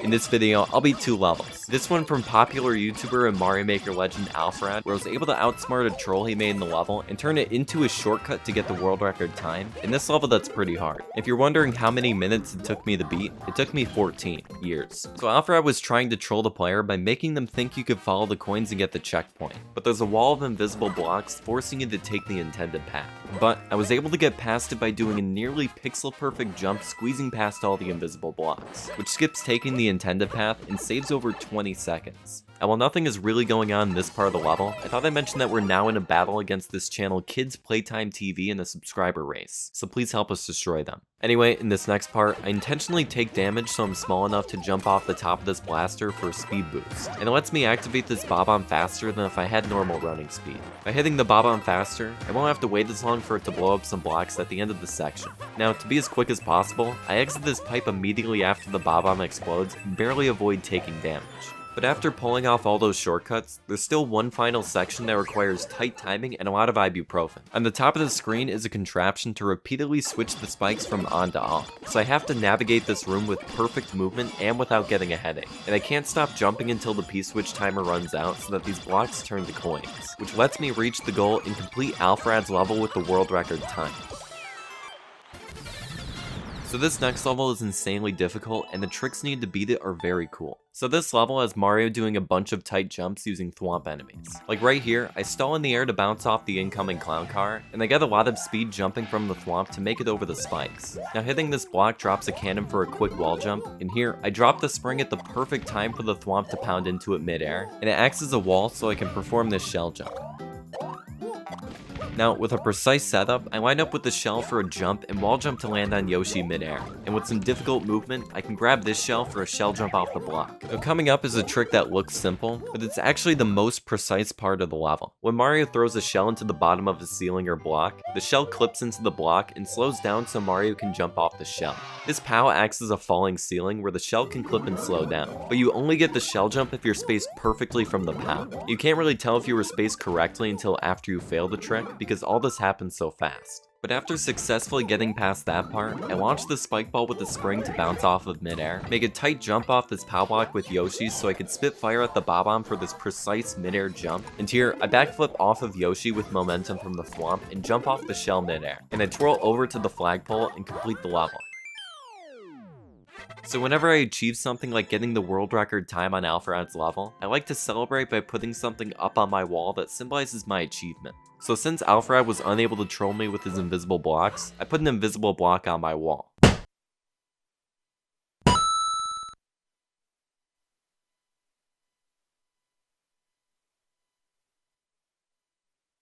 In this video, I'll beat 2 levels. This one from popular YouTuber and Mario Maker legend Alpharad, where I was able to outsmart a troll he made in the level and turn it into a shortcut to get the world record time. In this level, that's pretty hard. If you're wondering how many minutes it took me to beat, it took me 14 years. So Alpharad was trying to troll the player by making them think you could follow the coins and get the checkpoint. But there's a wall of invisible blocks forcing you to take the intended path. But I was able to get past it by doing a nearly pixel perfect jump, squeezing past all the invisible blocks, which skips taking the intended path and saves over 20 seconds. And while nothing is really going on in this part of the level, I thought I'd mention that we're now in a battle against this channel Kids Playtime TV in a subscriber race, so please help us destroy them. Anyway, in this next part, I intentionally take damage so I'm small enough to jump off the top of this blaster for a speed boost, and it lets me activate this bob-omb faster than if I had normal running speed. By hitting the bob-omb faster, I won't have to wait as long for it to blow up some blocks at the end of the section. Now, to be as quick as possible, I exit this pipe immediately after the bob-omb explodes and barely avoid taking damage. But after pulling off all those shortcuts, there's still one final section that requires tight timing and a lot of ibuprofen. On the top of the screen is a contraption to repeatedly switch the spikes from on to off, so I have to navigate this room with perfect movement and without getting a headache. And I can't stop jumping until the P-switch timer runs out so that these blocks turn to coins, which lets me reach the goal and complete Alpharad's level with the world record time. So this next level is insanely difficult, and the tricks needed to beat it are very cool. So this level has Mario doing a bunch of tight jumps using thwomp enemies. Like right here, I stall in the air to bounce off the incoming clown car, and I get a lot of speed jumping from the thwomp to make it over the spikes. Now hitting this block drops a cannon for a quick wall jump, and here, I drop the spring at the perfect time for the thwomp to pound into it midair, and it acts as a wall so I can perform this shell jump. Now, with a precise setup, I line up with the shell for a jump and wall jump to land on Yoshi midair. And with some difficult movement, I can grab this shell for a shell jump off the block. Now, coming up is a trick that looks simple, but it's actually the most precise part of the level. When Mario throws a shell into the bottom of a ceiling or block, the shell clips into the block and slows down so Mario can jump off the shell. This POW acts as a falling ceiling where the shell can clip and slow down, but you only get the shell jump if you're spaced perfectly from the POW. You can't really tell if you were spaced correctly until after you fail the trick, because all this happens so fast. But after successfully getting past that part, I launch the spike ball with the spring to bounce off of midair, make a tight jump off this POW block with Yoshi so I could spit fire at the bob-omb for this precise midair jump, and here, I backflip off of Yoshi with momentum from the thwomp and jump off the shell midair, and I twirl over to the flagpole and complete the level. So whenever I achieve something like getting the world record time on Alpharad's level, I like to celebrate by putting something up on my wall that symbolizes my achievement. So since Alpharad was unable to troll me with his invisible blocks, I put an invisible block on my wall.